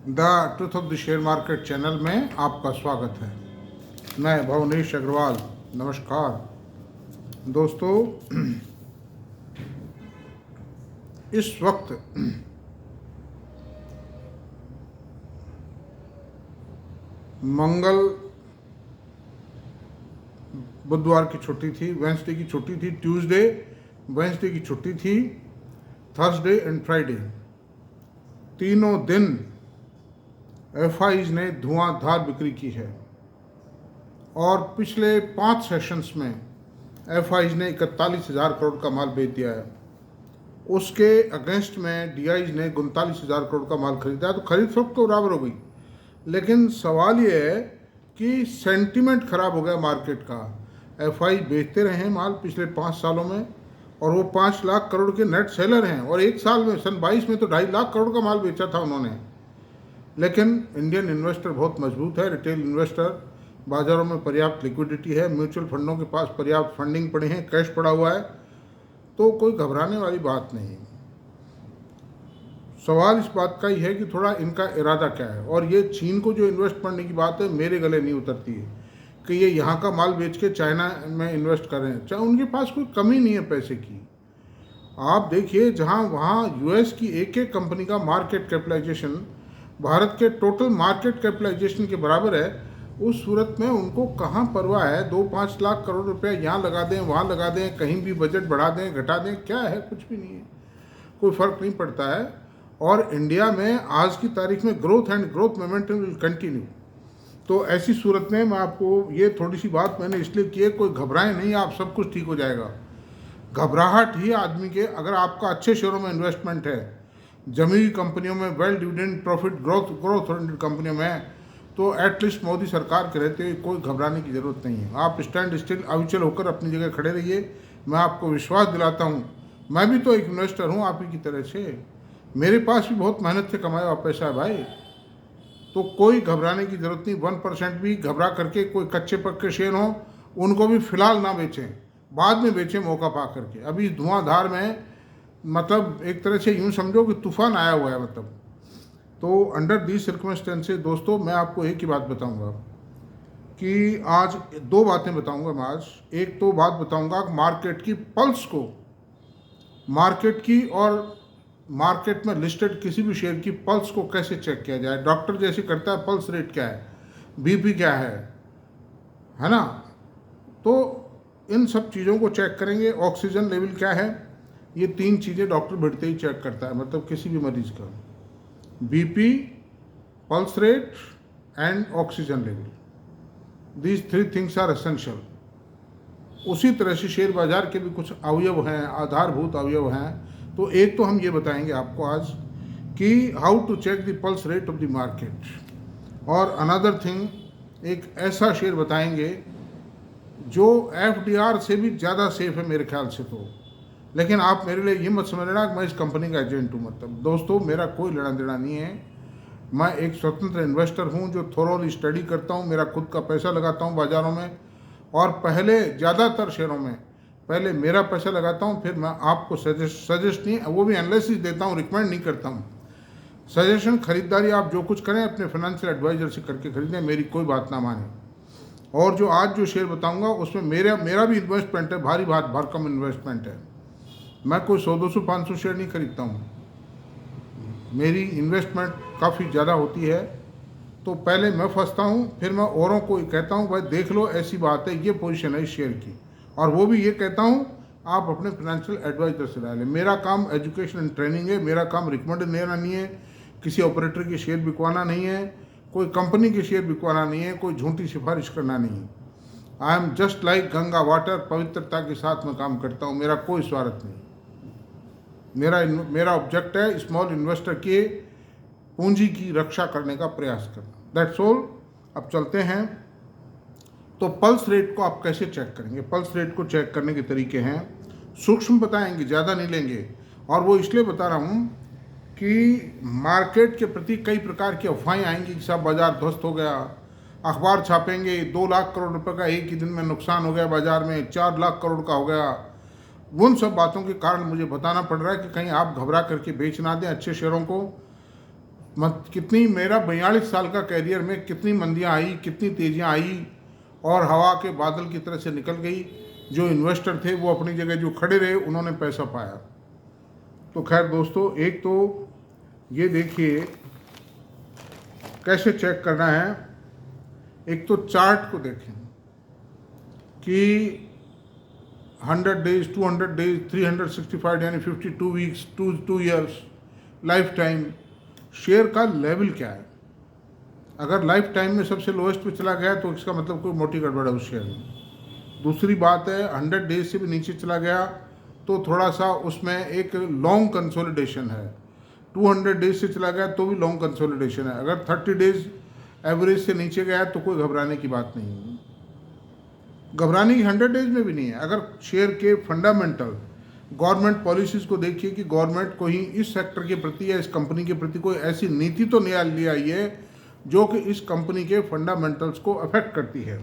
The truth of the share market channel में आपका स्वागत है। मैं भुवनेश अग्रवाल। नमस्कार दोस्तों। इस वक्त मंगल बुधवार की छुट्टी थी, वेंसडे की छुट्टी थी, ट्यूसडे वेंसडे की छुट्टी थी, थर्सडे एंड फ्राइडे तीनों दिन एफआईज ने धुआंधार बिक्री की है और पिछले 5 सेशंस में एफआईज ने 41,000 करोड़ का माल बेच दिया है। उसके अगेंस्ट में डीआईज ने 39,000 करोड़ का माल खरीदा है। तो खरीद फरोख्त तो बराबर हो गई, लेकिन सवाल ये है कि सेंटीमेंट खराब हो गया मार्केट का। एफआई बेचते रहे हैं माल पिछले 5 सालों में और वो 5 लाख करोड़ के नेट सेलर हैं और एक साल में सन 22 में तो 2.5 लाख करोड़ का माल बेचा था उन्होंने। लेकिन इंडियन इन्वेस्टर बहुत मजबूत है, रिटेल इन्वेस्टर, बाज़ारों में पर्याप्त लिक्विडिटी है, म्यूचुअल फंडों के पास पर्याप्त फंडिंग पड़े हैं, कैश पड़ा हुआ है, तो कोई घबराने वाली बात नहीं। सवाल इस बात का ही है कि थोड़ा इनका इरादा क्या है। और ये चीन को जो इन्वेस्ट करने की बात है, मेरे गले नहीं उतरती है कि ये यहाँ का माल बेच के चाइना में इन्वेस्ट कर रहे हैं। चाहे उनके पास कोई कमी नहीं है पैसे की। आप देखिए, जहाँ वहाँ यूएस की एक कंपनी का मार्केट कैपिटलाइजेशन भारत के टोटल मार्केट कैपिटलाइजेशन के बराबर है, उस सूरत में उनको कहाँ परवाह है 2-5 लाख करोड़ रुपए यहाँ लगा दें, वहाँ लगा दें, कहीं भी बजट बढ़ा दें, घटा दें, क्या है? कुछ भी नहीं है, कोई फ़र्क नहीं पड़ता है। और इंडिया में आज की तारीख में growth and growth momentum will continue. तो ऐसी सूरत में मैं आपको ये थोड़ी सी बात मैंने इसलिए की है, कोई घबराए नहीं, आप सब कुछ ठीक हो जाएगा। घबराहट ही आदमी के, अगर आपका अच्छे शेयरों में इन्वेस्टमेंट है, जमी हुई कंपनियों में, well dividend profit growth oriented कंपनियों में, तो एटलीस्ट मोदी सरकार के रहते हुए कोई घबराने की ज़रूरत नहीं है। आप स्टैंड स्टिल अविचल होकर अपनी जगह खड़े रहिए। मैं आपको विश्वास दिलाता हूँ, मैं भी तो एक इन्वेस्टर हूँ आप ही की तरह से, मेरे पास भी बहुत मेहनत से कमाया हुआ पैसा है भाई। तो कोई घबराने की ज़रूरत नहीं। 1% भी घबरा करके कोई कच्चे पक्के शेयर हों उनको भी फ़िलहाल ना बेचें, बाद में बेचें मौका पा करके। अभी धुआंधार में, मतलब एक तरह से यूँ समझो कि तूफान आया हुआ है। मतलब तो अंडर दी सर्कमस्टेंसेस दोस्तों, मैं आपको एक ही बात बताऊंगा कि आज 2 बातें बताऊंगा मैं आज। एक तो बात बताऊंगा मार्केट की पल्स को, मार्केट की और मार्केट में लिस्टेड किसी भी शेयर की पल्स को कैसे चेक किया जाए। डॉक्टर जैसे करता है, पल्स रेट क्या है, बीपी क्या है ना। तो इन सब चीज़ों को चेक करेंगे। ऑक्सीजन लेवल क्या है, ये 3 चीज़ें डॉक्टर बैठते ही चेक करता है, मतलब किसी भी मरीज का। BP, pulse rate and oxygen level, these 3 things are essential. उसी तरह से शेयर बाजार के भी कुछ अवयव हैं, आधारभूत अवयव हैं। तो एक तो हम ये बताएंगे आपको आज कि how to check the pulse rate of the market, और अनदर थिंग, एक ऐसा शेयर बताएंगे जो एफडीआर से भी ज़्यादा सेफ है मेरे ख्याल से। तो लेकिन आप मेरे लिए ये मत समझ लेना कि मैं इस कंपनी का एजेंट हूँ। मतलब दोस्तों, मेरा कोई लेना देना नहीं है। मैं एक स्वतंत्र इन्वेस्टर हूँ जो थोरोली स्टडी करता हूँ, मेरा खुद का पैसा लगाता हूँ बाज़ारों में, और पहले ज़्यादातर शेयरों में पहले मेरा पैसा लगाता हूँ, फिर मैं आपको सजेस्ट नहीं, वो भी एनालिसिस देता हूँ, रिकमेंड नहीं करता हूँ। सजेशन, खरीदारी आप जो कुछ करें अपने फाइनेंशियल एडवाइजर से करके खरीदें, मेरी कोई बात ना माने। और जो आज जो शेयर बताऊँगा उसमें मेरा भी इन्वेस्टमेंट है, भारी भरकम इन्वेस्टमेंट है। मैं कोई 100-200-500 शेयर नहीं खरीदता हूँ, मेरी इन्वेस्टमेंट काफ़ी ज़्यादा होती है। तो पहले मैं फंसता हूँ, फिर मैं औरों को कहता हूँ भाई देख लो, ऐसी बात है, ये पोजीशन है इस शेयर की, और वो भी ये कहता हूँ आप अपने फाइनेंशियल एडवाइजर से राय लें। मेरा काम एजुकेशन एंड ट्रेनिंग है, मेरा काम रिकमेंड देना नहीं है, किसी ऑपरेटर के शेयर बिकवाना नहीं है, कोई कंपनी के शेयर बिकवाना नहीं है, कोई झूठी सिफारिश करना नहीं है। I am just like Ganga water, पवित्रता के साथ मैं काम करता हूँ, मेरा कोई स्वार्थ नहीं। मेरा ऑब्जेक्ट है स्मॉल इन्वेस्टर के पूंजी की रक्षा करने का प्रयास करना, दैट्स ऑल। अब चलते हैं, तो पल्स रेट को आप कैसे चेक करेंगे। पल्स रेट को चेक करने के तरीके हैं, सूक्ष्म बताएंगे, ज़्यादा नहीं लेंगे। और वो इसलिए बता रहा हूँ कि मार्केट के प्रति कई प्रकार की अफवाहें आएंगी कि सब बाजार ध्वस्त हो गया, अखबार छापेंगे 2 लाख करोड़ रुपए का एक ही दिन में नुकसान हो गया बाजार में, 4 लाख करोड़ का हो गया। उन सब बातों के कारण मुझे बताना पड़ रहा है कि कहीं आप घबरा करके बेच ना दें अच्छे शेयरों को। मत कितनी मेरा 42 साल का कैरियर में कितनी मंदियाँ आई, कितनी तेजियाँ आई और हवा के बादल की तरह से निकल गई। जो इन्वेस्टर थे वो अपनी जगह जो खड़े रहे, उन्होंने पैसा पाया। तो खैर दोस्तों, एक तो ये देखिए कैसे चेक करना है। एक तो चार्ट को देखें कि 100 डेज, 200 डेज, 365 यानी 52 weeks, 2 years, life time share का लेवल क्या है। अगर लाइफ टाइम में सबसे लोएस्ट पे चला गया तो इसका मतलब कोई मोटी गड़बड़ है उस शेयर में। दूसरी बात है 100 डेज से भी नीचे चला गया तो थोड़ा सा उसमें एक लॉन्ग कंसोलिडेशन है। 200 डेज से चला गया तो भी लॉन्ग कंसोलिडेशन है। अगर 30 डेज एवरेज से नीचे गया तो कोई घबराने की बात नहीं है। घबराने की 100 डेज में भी नहीं है। अगर शेयर के फंडामेंटल गवर्नमेंट पॉलिसीज़ को देखिए कि गवर्नमेंट को ही इस सेक्टर के प्रति या इस कंपनी के प्रति कोई ऐसी नीति तो नहीं ले आई है जो कि इस कंपनी के फंडामेंटल्स को अफेक्ट करती है।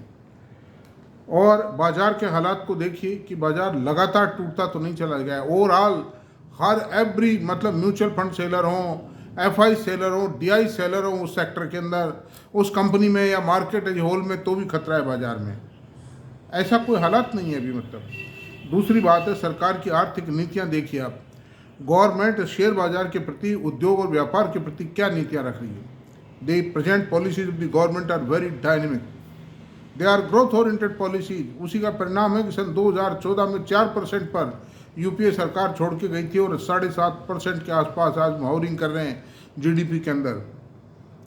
और बाज़ार के हालात को देखिए कि बाज़ार लगातार टूटता तो नहीं चला गया है। ओवरऑल हर एवरी मतलब म्यूचुअल फंड सेलर हों, एफआई सेलर हों, डीआई सेलर हों उस सेक्टर के अंदर, उस कंपनी में या मार्केट एज होल में, तो भी खतरा है बाज़ार में। ऐसा कोई हालात नहीं है अभी मतलब। दूसरी बात है सरकार की आर्थिक नीतियां देखिए आप। गवर्नमेंट शेयर बाजार के प्रति, उद्योग और व्यापार के प्रति क्या नीतियां रख रही है। The present policies of the government are very dynamic, they are growth oriented policies. उसी का परिणाम है कि सन 2014 में 4% पर यूपीए सरकार छोड़ के गई थी और 7.5% के आसपास आज माहौरिंग कर रहे हैं जीडीपी के अंदर।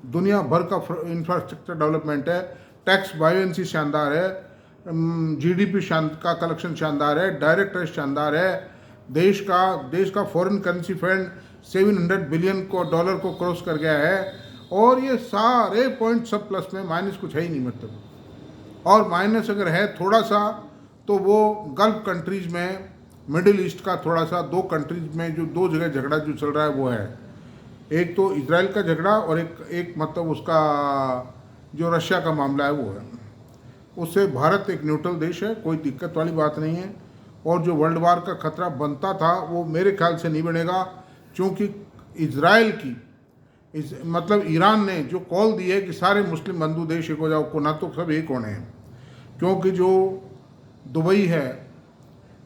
दुनिया भर का इंफ्रास्ट्रक्चर डेवलपमेंट है, टैक्स बायोएंसी शानदार है, जीडीपी का कलेक्शन शानदार है, डायरेक्ट टैक्स शानदार है, देश का foreign currency fund $700 billion dollar को क्रॉस कर गया है। और ये सारे पॉइंट सब प्लस में, माइनस कुछ है ही नहीं मतलब। और माइनस अगर है थोड़ा सा तो वो गल्फ कंट्रीज़ में, मिडिल ईस्ट का थोड़ा सा 2 कंट्रीज़ में जो 2 जगह झगड़ा जो चल रहा है वो है। एक तो इजराइल का झगड़ा और एक मतलब उसका जो रशिया का मामला है वो है। उससे भारत एक न्यूट्रल देश है, कोई दिक्कत वाली बात नहीं है। और जो वर्ल्ड वार का खतरा बनता था वो मेरे ख्याल से नहीं बनेगा, क्योंकि इजराइल की मतलब ईरान ने जो कॉल दी है कि सारे मुस्लिम बंधु देश एक हो जाओ, को ना तो सब एक होने हैं। क्योंकि जो दुबई है,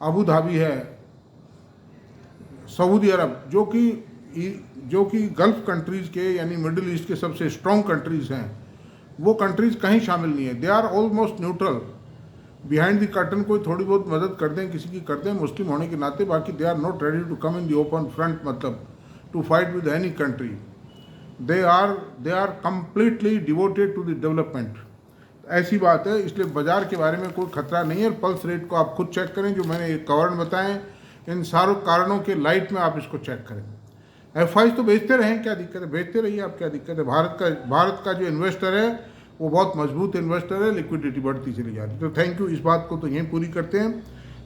अबू धाबी है, सऊदी अरब, जो कि गल्फ कंट्रीज़ के यानी मिडिल ईस्ट के सबसे स्ट्रॉन्ग कंट्रीज़ हैं, वो कंट्रीज़ कहीं शामिल नहीं है। They are almost neutral. Behind the curtain कोई थोड़ी बहुत मदद कर दें, किसी की कर दें मुस्लिम होने के नाते, बाकी they are not ready to come in the open front मतलब to fight with any country. They are completely devoted to the development. ऐसी बात है, इसलिए बाजार के बारे में कोई खतरा नहीं है। पल्स रेट को आप खुद चेक करें, जो मैंने एक कारण बताएं, इन सारों कारणों के लाइट में आप इसको चेक करें। एफआई तो बेचते रहें, क्या दिक्कत है, बेचते रहिए, आप क्या दिक्कत है। भारत का जो इन्वेस्टर है वो बहुत मजबूत इन्वेस्टर है, लिक्विडिटी बढ़ती चली जा रही है। तो थैंक यू, इस बात को तो यहीं पूरी करते हैं।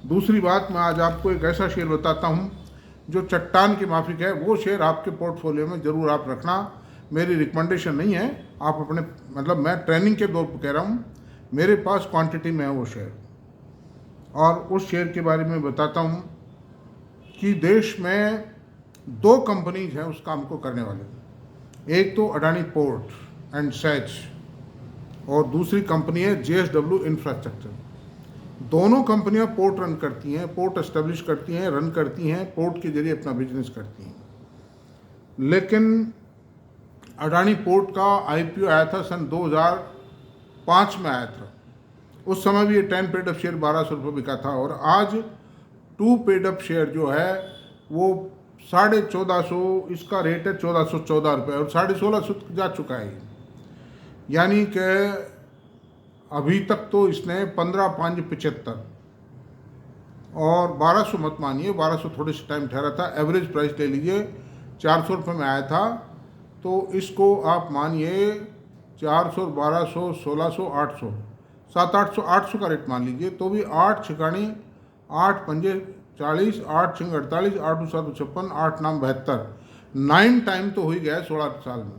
दूसरी बात, मैं आज आपको एक ऐसा शेयर बताता हूँ जो चट्टान के माफिक है। वो शेयर आपके पोर्टफोलियो में ज़रूर आप रखना, मेरी रिकमेंडेशन नहीं है, आप अपने मतलब मैं ट्रेनिंग के दौर पर कह रहा हूँ, मेरे पास क्वांटिटी में है वो शेयर। और उस शेयर के बारे में बताता हूँ कि देश में 2 कंपनीज हैं उस काम को करने वाले। एक तो अडानी पोर्ट एंड सेज और दूसरी कंपनी है JSW इंफ्रास्ट्रक्चर। दोनों कंपनियां पोर्ट रन करती हैं, पोर्ट एस्टेब्लिश करती हैं, रन करती हैं, पोर्ट के जरिए अपना बिजनेस करती हैं। लेकिन अडानी पोर्ट का IPO आया था सन 2005 में आया था। उस समय भी ये 10 पेड अप शेयर 1200 रुपये बिका था। और आज 2 पेड अप शेयर जो है वो 1450, इसका रेट है 1414 रुपये और 1650 जा चुका है। यानी कि अभी तक तो इसने 15,575 और 1200 मत मानिए, 1200 थोड़े से टाइम ठहरा था। एवरेज प्राइस ले लीजिए 400 रुपये में आया था, तो इसको आप मानिए 400, 1200, 1600, 800, 700, 800 का रेट मान लीजिए, तो भी 8 छिकाणी 8 पंजे 40, 8 छिंग 48, 8 7 56, 8 9 72, 9 टाइम तो हो ही गया 16 साल में।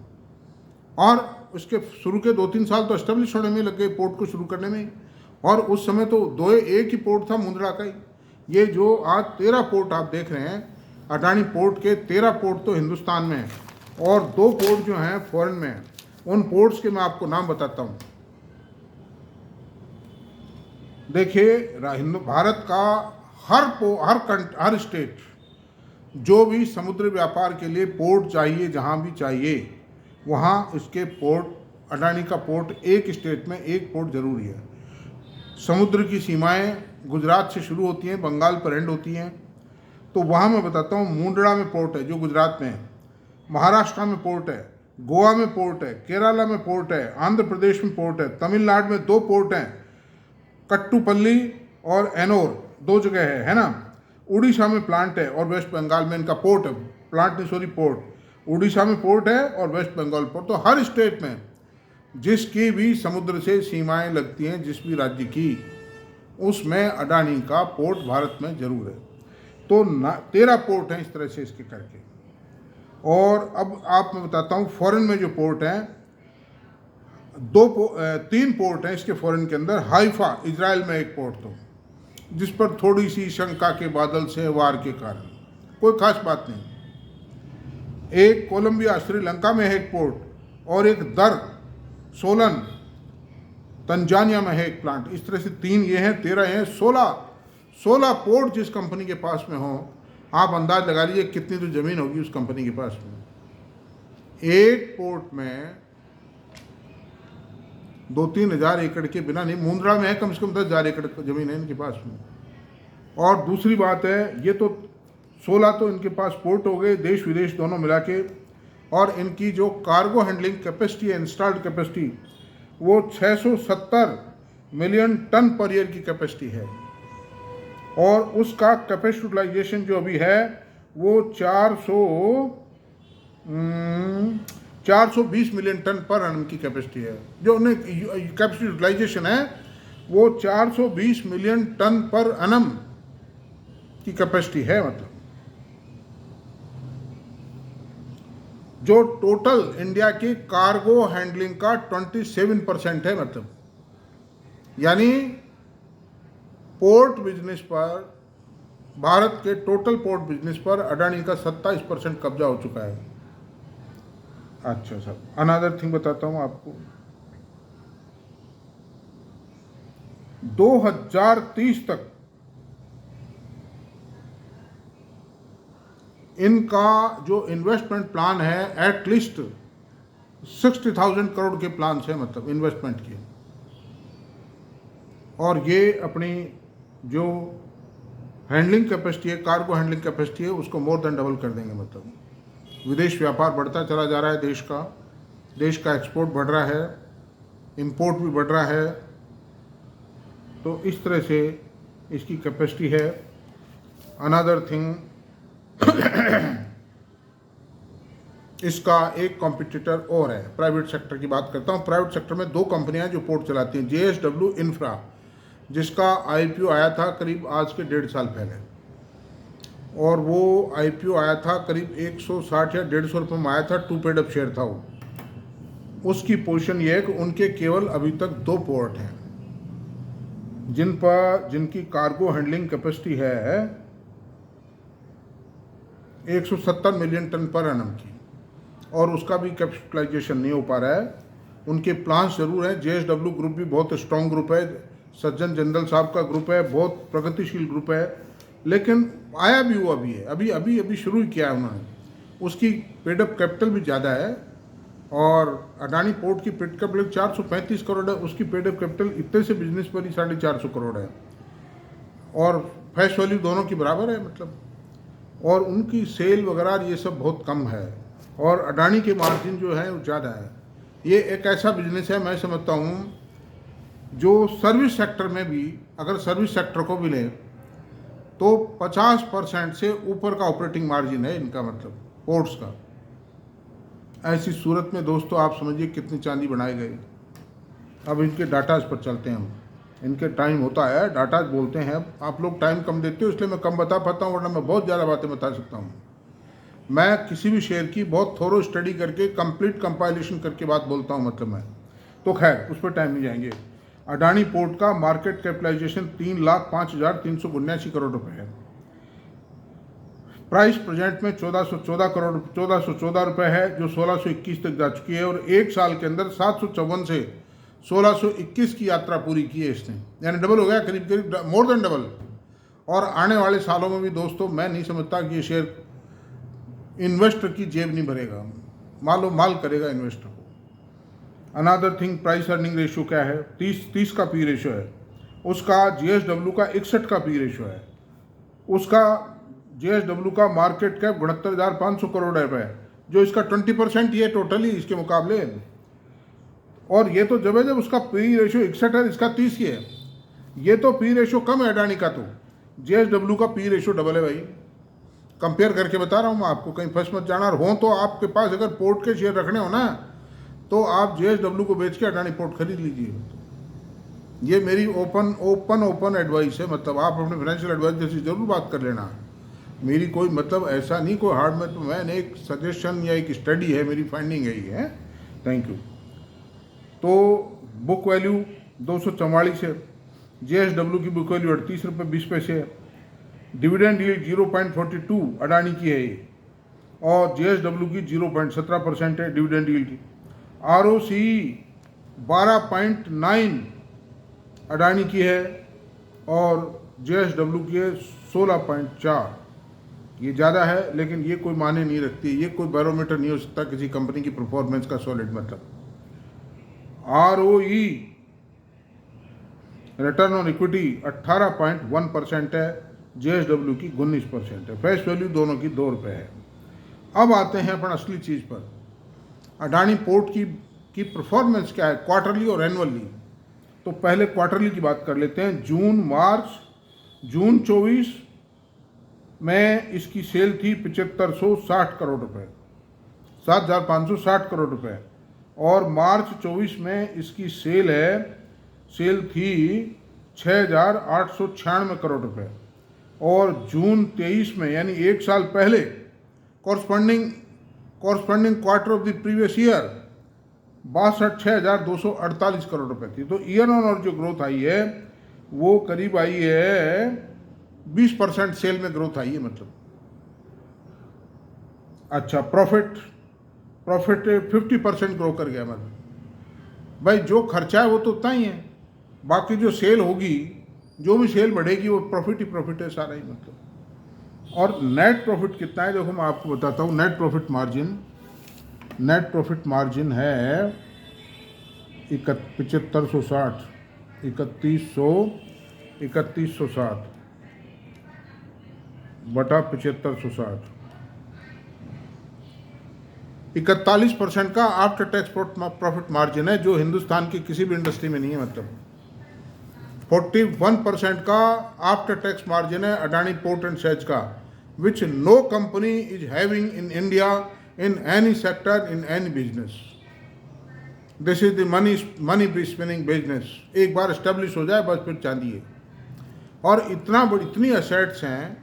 और उसके शुरू के 2-3 साल तो एस्टेब्लिश होने में लग गए पोर्ट को शुरू करने में, और उस समय तो एक ही पोर्ट था मुंद्रा का ही। ये जो आज 13 पोर्ट आप देख रहे हैं, अडानी पोर्ट के 13 पोर्ट तो हिंदुस्तान में हैं। और 2 पोर्ट जो हैं फॉरेन में हैं। उन पोर्ट्स के मैं आपको नाम बताता हूँ। देखिए, भारत का हर स्टेट जो भी समुद्री व्यापार के लिए पोर्ट चाहिए, जहाँ भी चाहिए, वहाँ इसके पोर्ट, अडानी का पोर्ट एक स्टेट में एक पोर्ट जरूरी है। समुद्र की सीमाएं गुजरात से शुरू होती हैं, बंगाल पर एंड होती हैं। तो वहाँ मैं बताता हूँ, मुंड्रा में पोर्ट है जो गुजरात में है, महाराष्ट्र में पोर्ट है, गोवा में पोर्ट है, केरला में पोर्ट है, आंध्र प्रदेश में पोर्ट है, तमिलनाडु में 2 पोर्ट हैं, कट्टुपल्ली और एनोर 2 जगह है ना। उड़ीसा में प्लांट है और वेस्ट बंगाल में इनका पोर्ट है, पोर्ट उड़ीसा में पोर्ट है और वेस्ट बंगाल पोर्ट। तो हर स्टेट में जिसकी भी समुद्र से सीमाएं लगती हैं, जिस भी राज्य की, उसमें अडानी का पोर्ट भारत में जरूर है। तो 13 पोर्ट हैं इस तरह से इसके करके। और अब आप मैं बताता हूँ फॉरेन में जो पोर्ट हैं, 3 पोर्ट हैं इसके फॉरेन के अंदर। हाइफा इजराइल में एक पोर्ट, तो जिस पर थोड़ी सी शंका के बादल से वार के कारण, कोई खास बात नहीं। एक कोलंबिया श्रीलंका में है एक पोर्ट, और एक दर सोलन तंजानिया में है एक प्लांट। इस तरह से 3 ये हैं, 13 हैं, 16 पोर्ट जिस कंपनी के पास में हो, आप अंदाज लगा लीजिए कितनी तो ज़मीन होगी उस कंपनी के पास में। एक पोर्ट में 2-3 हज़ार एकड़ के बिना नहीं, मुंद्रा में है कम से कम 10,000 एकड़ ज़मीन है इनके पास में। और दूसरी बात है, ये तो 16 तो इनके पास पोर्ट हो गए, देश विदेश दोनों मिला के। और इनकी जो कार्गो हैंडलिंग कैपेसिटी है, इंस्टॉल्ड कैपेसिटी, वो 670 मिलियन टन पर ईयर की कैपेसिटी है। और उसका कैपेसिटी यूटिलाइजेशन जो अभी है वो 420 मिलियन टन पर एनम की कैपेसिटी है। जो उन्हें कैपेसिटी यूटिलाइजेशन है वो 420 मिलियन टन पर एनम की कैपेसिटी है। मतलब जो टोटल इंडिया की कार्गो हैंडलिंग का 27% है। मतलब यानी पोर्ट बिजनेस पर, भारत के टोटल पोर्ट बिजनेस पर अडानी का 27% कब्जा हो चुका है। अच्छा सर, अनदर थिंग बताता हूं आपको, 2030 तक इनका जो इन्वेस्टमेंट प्लान है, एटलीस्ट 60,000 करोड़ के प्लान है, मतलब इन्वेस्टमेंट के। और ये अपनी जो हैंडलिंग कैपेसिटी है, कार्गो हैंडलिंग कैपेसिटी है, उसको मोर देन डबल कर देंगे। मतलब विदेश व्यापार बढ़ता चला जा रहा है देश का एक्सपोर्ट बढ़ रहा है, इंपोर्ट भी बढ़ रहा है। तो इस तरह से इसकी कैपेसिटी है। अनदर थिंग, इसका एक कॉम्पिटिटर और है, प्राइवेट सेक्टर की बात करता हूँ। प्राइवेट सेक्टर में 2 कंपनियां जो पोर्ट चलाती हैं, JSW इंफ्रा, जिसका IPO आया था करीब आज के 1.5 साल पहले, और वो IPO आया था करीब 160 या 150 रुपये में आया था, 2 पेड अप शेयर था वो। उसकी पोजीशन ये है कि उनके केवल अभी तक 2 पोर्ट हैं जिनकी कार्गो हैंडलिंग कैपेसिटी है 170 मिलियन टन पर एनम की, और उसका भी कैपिटलाइजेशन नहीं हो पा रहा है। उनके प्लान्स जरूर हैं। JSW ग्रुप भी बहुत स्ट्रॉन्ग ग्रुप है, सज्जन जिंदल साहब का ग्रुप है, बहुत प्रगतिशील ग्रुप है, लेकिन आया भी वो अभी है, अभी शुरू ही किया है उन्होंने। उसकी पेडअप कैपिटल भी ज़्यादा है, और अडानी पोर्ट की पेड कैपिटल 435 करोड़ है, उसकी पेडअप कैपिटल इतने से बिजनेस पर ही 450 करोड़ है, और फेस वैल्यू दोनों की बराबर है। मतलब और उनकी सेल वगैरह ये सब बहुत कम है, और अडानी के मार्जिन जो है वो ज़्यादा है। ये एक ऐसा बिजनेस है, मैं समझता हूँ, जो सर्विस सेक्टर में भी, अगर सर्विस सेक्टर को भी लें तो 50% से ऊपर का ऑपरेटिंग मार्जिन है इनका, मतलब पोर्ट्स का। ऐसी सूरत में दोस्तों आप समझिए कितनी चांदी बनाई गई। अब इनके डाटाज पर चलते हैं हम। इनके टाइम होता है, डाटाज बोलते हैं। आप लोग टाइम कम देते हो इसलिए मैं कम बता पाता हूँ, वरना मैं बहुत ज़्यादा बातें बता सकता हूँ। मैं किसी भी शेयर की बहुत थोरो स्टडी करके, कंप्लीट कंपाइलेशन करके बात बोलता हूँ, मतलब मैं तो खैर उस पर टाइम नहीं जाएंगे। अडानी पोर्ट का मार्केट कैपिटलाइजेशन 3,05,379 करोड़ रुपए है। प्राइस प्रेजेंट में 1414 रुपये है, जो 1621 तक जा चुकी है, और एक साल के अंदर 754 से 1621 की यात्रा पूरी की है इसने, यानी डबल हो गया, करीब करीब मोर देन डबल। और आने वाले सालों में भी दोस्तों मैं नहीं समझता कि ये शेयर इन्वेस्टर की जेब नहीं भरेगा, मालो माल करेगा इन्वेस्टर को। Another thing, price earning ratio क्या है, 30 का पी रेशियो है, उसका JSW का 61 का पी रेशियो है, उसका JSW का मार्केट कैप 69,500 करोड़ है, जो इसका 20% ही है टोटली इसके मुकाबले। और ये तो जब उसका पी रेशियो 61 है, इसका 30 ही है, ये तो पी रेशियो कम है अडानी का, तो JSW का पी रेशियो डबल है भाई। कंपेयर करके बता रहा हूँ मैं आपको, कहीं फंस मत जाना। और हो तो आपके पास अगर पोर्ट के शेयर रखने हो ना, तो आप JSW को बेच के अडानी पोर्ट खरीद लीजिए। ये मेरी ओपन एडवाइस है, मतलब आप अपने फाइनेंशियल एडवाइजर से जरूर बात कर लेना। मेरी कोई मतलब ऐसा नहीं कोई हार्ड में, तो मैंने एक सजेशन या एक स्टडी है, मेरी फाइंडिंग है ये है। Thank you. तो बुक वैल्यू 244 है, JSW की बुक वैल्यू 38 रुपये 20 पैसे है, डिविडेंड यील्ड 0.42 अडानी की है ये, और JSW की 0.17% है डिविडेंड यील्ड की। ROCE 12.9 अडानी की है, और JSW की है 16.4। ये ज़्यादा है, लेकिन ये कोई माने नहीं रखती, ये कोई बैरोमीटर नहीं हो सकता किसी कंपनी की परफॉर्मेंस का सॉलिड। मतलब ROE रिटर्न ऑन इक्विटी 18.1% है, JSW की 19% है। फेस वैल्यू दोनों की 2 रुपये है। अब आते हैं अपन असली चीज़ पर, अडानी पोर्ट की परफॉर्मेंस क्या है क्वार्टरली और एनुअली। तो पहले क्वार्टरली की बात कर लेते हैं। जून 24 में इसकी सेल थी 7560 करोड़ रुपए, 7560 करोड़ रुपए, और मार्च 24 में इसकी सेल थी 6896 करोड़ रुपए, और जून 23 में यानी एक साल पहले corresponding quarter of the previous year 62,248 crore रुपए थी। तो ईयर ऑन और जो ग्रोथ आई है वो करीब आई है 20% सेल में ग्रोथ आई है मतलब। अच्छा, प्रॉफिट 50% ग्रो कर गया मतलब। भाई जो खर्चा है वो तो उतना ही है, बाकी जो सेल होगी, जो भी सेल बढ़ेगी वो प्रॉफिट ही प्रॉफिट है सारा ही मतलब। और नेट प्रॉफिट कितना है देखो मैं आपको बताता हूँ। नेट प्रॉफिट मार्जिन है 7560 3160 बटा 7560, 41% का आफ्टर टैक्स प्रॉफिट मार्जिन है, जो हिंदुस्तान की किसी भी इंडस्ट्री में नहीं है मतलब। 41% का आफ्टर टैक्स मार्जिन है अडानी पोर्ट एंड सेज का, which no company is having in India in any sector in any business. This is the money spinning business. एक बार एस्टेब्लिश हो जाए बस फिर चांदी है। और इतनी असेट्स हैं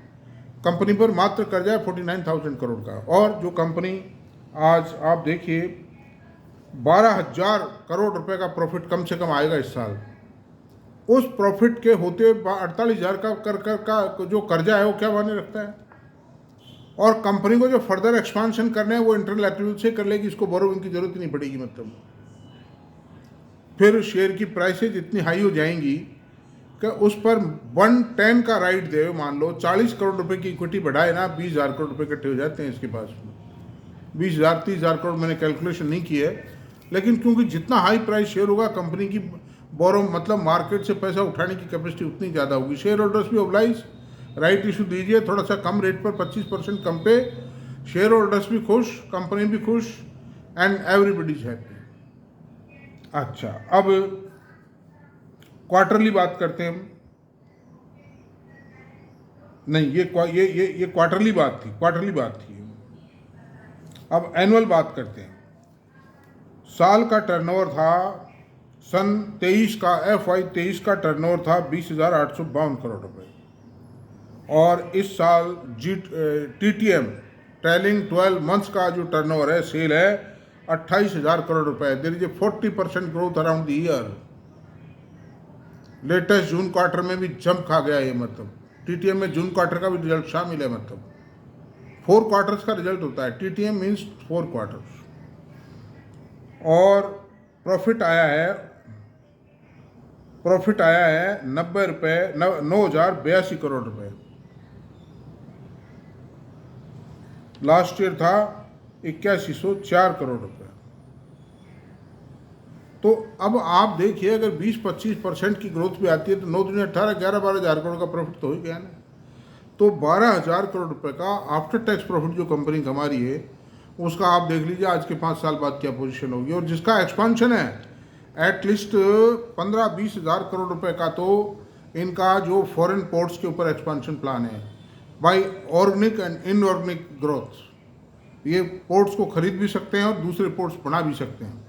कंपनी पर, मात्र कर जाए 49,000 करोड़ का। और जो कंपनी आज आप देखिए 12,000 करोड़ रुपए का प्रॉफिट कम से कम आएगा इस साल, उस प्रॉफिट के होते 48,000 का जो कर्जा है वो क्या माने रखता है। और कंपनी को जो फर्दर एक्सपांशन करने हैं वो इंटरनल एक्टिविटी से कर लेगी, इसको बोरोइंग की जरूरत ही नहीं पड़ेगी मतलब। फिर शेयर की प्राइसेज इतनी हाई हो जाएंगी कि उस पर 110 का राइट दे, मान लो 40 करोड़ रुपए की इक्विटी बढ़ाए ना, 20,000 करोड़ रुपए इकट्ठे हो जाते हैं इसके पास। 20,000 30,000 करोड़ मैंने कैलकुलेशन नहीं की है, लेकिन क्योंकि जितना हाई प्राइस शेयर होगा कंपनी की बोरो मतलब मार्केट से पैसा उठाने की कैपेसिटी उतनी ज़्यादा होगी। शेयर होल्डर्स भी ओब्लाइज, राइट इशू दीजिए थोड़ा सा कम रेट पर, 25% कम पे। शेयर होल्डर्स भी खुश, कंपनी भी खुश, एंड एवरीबडी इज हैप्पी। अच्छा, अब क्वार्टरली बात करते हैं। नहीं, ये क्वार्टरली बात थी। अब एनुअल बात करते हैं। साल का टर्नओवर था सन 23 का, FY 23 का टर्नओवर था 20,852 करोड़ रुपए, और इस साल TTM ट्रेलिंग 12 मंथ्स का जो टर्नओवर है, सेल है 28,000 करोड़ रुपए। There is a 40% growth around the year. Latest June quarter में भी जंप खा गया ये मतलब। TTM में जून क्वार्टर का भी रिजल्ट शामिल है मतलब। 4 क्वार्टर्स का रिजल्ट होता है, TTM मीन्स 4 क्वार्टर्स। और प्रॉफिट आया है 9,082 करोड़ रुपए। लास्ट ईयर था 8104 करोड़ रुपए। तो अब आप देखिए, अगर 20-25% की ग्रोथ भी आती है तो 9 दूनी 18, 11-12 हज़ार करोड़ का प्रॉफिट तो हो ही गया ना। तो 12,000 करोड़ रुपए का आफ्टर टैक्स प्रॉफिट जो कंपनी कमा रही है, उसका आप देख लीजिए आज के 5 साल बाद क्या पोजीशन होगी। और जिसका एक्सपांशन है एटलीस्ट 15-20 हज़ार करोड़ रुपए का, तो इनका जो फॉरेन पोर्ट्स के ऊपर एक्सपांशन प्लान है by organic and inorganic growth. ये पोर्ट्स को खरीद भी सकते हैं और दूसरे पोर्ट्स बना भी सकते हैं।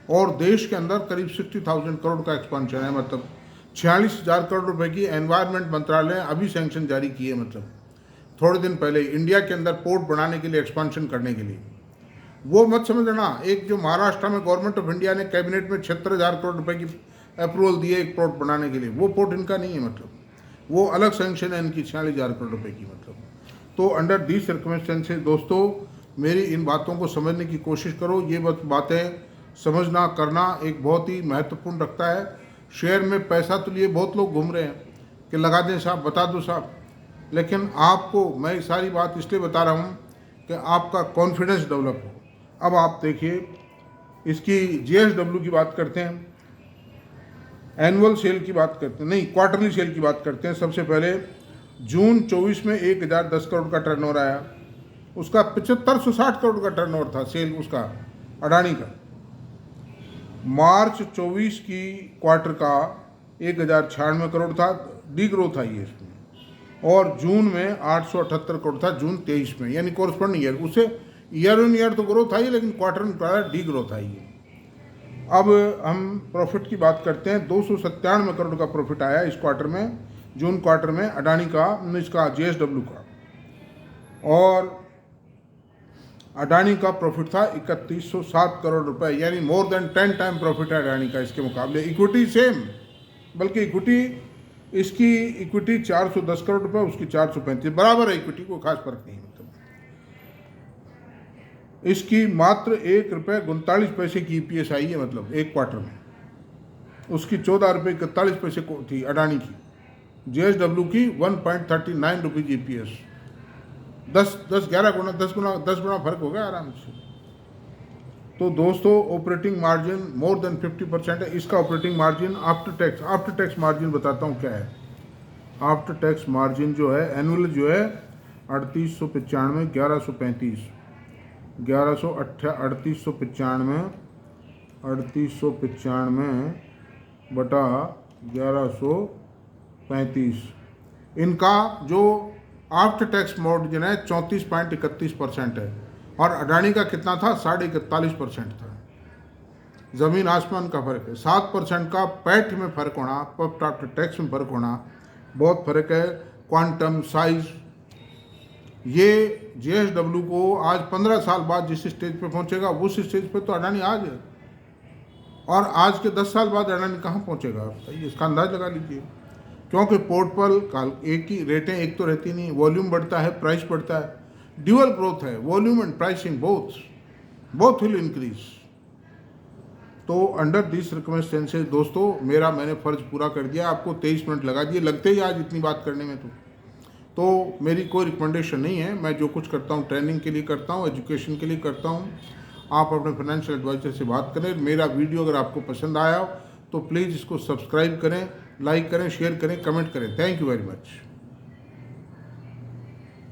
और देश के अंदर करीब 60,000 करोड़ का एक्सपांशन है, मतलब 46,000 करोड़ रुपए की एनवायरनमेंट मंत्रालय ने अभी सैंक्शन जारी की है, मतलब थोड़े दिन पहले इंडिया के अंदर पोर्ट बनाने के लिए, एक्सपांशन करने के लिए। वो मत समझना, एक जो महाराष्ट्र में गवर्नमेंट ऑफ इंडिया ने कैबिनेट में 76,000 करोड़ रुपए की अप्रूवल दी है एक पोर्ट बनाने के लिए, वो पोर्ट इनका नहीं है, मतलब वो अलग सैंक्शन है इनकी 46,000 करोड़ रुपए की, मतलब। तो अंडर दीज सर्कमस्टेंसेस दोस्तों, मेरी इन बातों को समझने की कोशिश करो। ये बातें समझना करना एक बहुत ही महत्वपूर्ण रखता है। शेयर में पैसा तो लिए बहुत लोग घूम रहे हैं कि लगा दें साहब, बता दो साहब, लेकिन आपको मैं सारी बात इसलिए बता रहा हूँ कि आपका कॉन्फिडेंस डेवलप हो। अब आप देखिए, इसकी JSW की बात करते हैं, एनुअल सेल की बात करते हैं, नहीं क्वार्टरली सेल की बात करते हैं। सबसे पहले जून 24 में 1,010 करोड़ का टर्नओवर आया, उसका 7560 करोड़ का टर्नओवर था सेल उसका, अडानी का। मार्च 24 की क्वार्टर का 1,096 करोड़ था, डी ग्रोथ आई है इसमें। और जून में 878 करोड़ था, जून 23 में, यानी कोरस्पॉन्डिंग ईयर, उससे ईयर ऑन ईयर तो ग्रोथ आई है, लेकिन क्वार्टर में डी ग्रोथ आई है। अब हम प्रॉफिट की बात करते हैं। 297 करोड़ का प्रॉफिट आया इस क्वार्टर में, जून क्वार्टर में, अडानी का, इसका JSW का। और अडानी का प्रॉफिट था 3107 करोड़ रुपए, यानी मोर देन 10 टाइम प्रॉफिट है अडानी का इसके मुकाबले। इक्विटी सेम, बल्कि इसकी इक्विटी 410 करोड़ रुपए, उसकी 435, बराबर है इक्विटी, को खास फर्क नहीं, मतलब। इसकी मात्र 1 रुपये 39 पैसे की EPS आई है, मतलब एक क्वार्टर में। उसकी 14 रुपये 41 पैसे थी अडानी की। JSW की 1.39 रुपीज़ EPS, 10 गुना फर्क हो गया आराम से। तो दोस्तों, ऑपरेटिंग मार्जिन मोर देन 50% है इसका। Operating margin after tax margin बताता हूँ क्या है। आफ्टर टैक्स मार्जिन जो है एनुअल जो है 3895, 1135, 3895 बटा 1135, इनका जो आफ्टर टैक्स मार्जिन है 34.31% है। और अडानी का कितना था? 41.5% था। ज़मीन आसमान का फ़र्क है। 7% का पैट में फ़र्क होना, प्रॉफिट आफ्टर टैक्स में फ़र्क होना, बहुत फ़र्क है। क्वांटम, साइज, ये JSW को आज 15 साल बाद जिस स्टेज पे पहुंचेगा, उस स्टेज पे तो अडानी आज है, और आज के 10 साल बाद अडानी कहाँ पहुंचेगा, बताइए, इसका अंदाज लगा लीजिए। क्योंकि पोर्टफोल एक ही रेटें एक तो रहती नहीं, वॉल्यूम बढ़ता है, प्राइस बढ़ता है, ड्यूअल ग्रोथ है, volume and pricing both will increase. तो अंडर दिस सर्कमस्टेंसेस दोस्तों, मैंने फ़र्ज पूरा कर दिया। आपको 23 मिनट लगा दिए, लगते ही आज इतनी बात करने में। तो मेरी कोई रिकमेंडेशन नहीं है, मैं जो कुछ करता हूँ ट्रेनिंग के लिए करता हूँ, एजुकेशन के लिए करता हूँ। आप अपने फाइनेंशियल एडवाइजर से बात करें। मेरा वीडियो अगर आपको पसंद आया तो प्लीज़ इसको सब्सक्राइब करें, लाइक करें, शेयर करें, कमेंट करें। Thank you very much.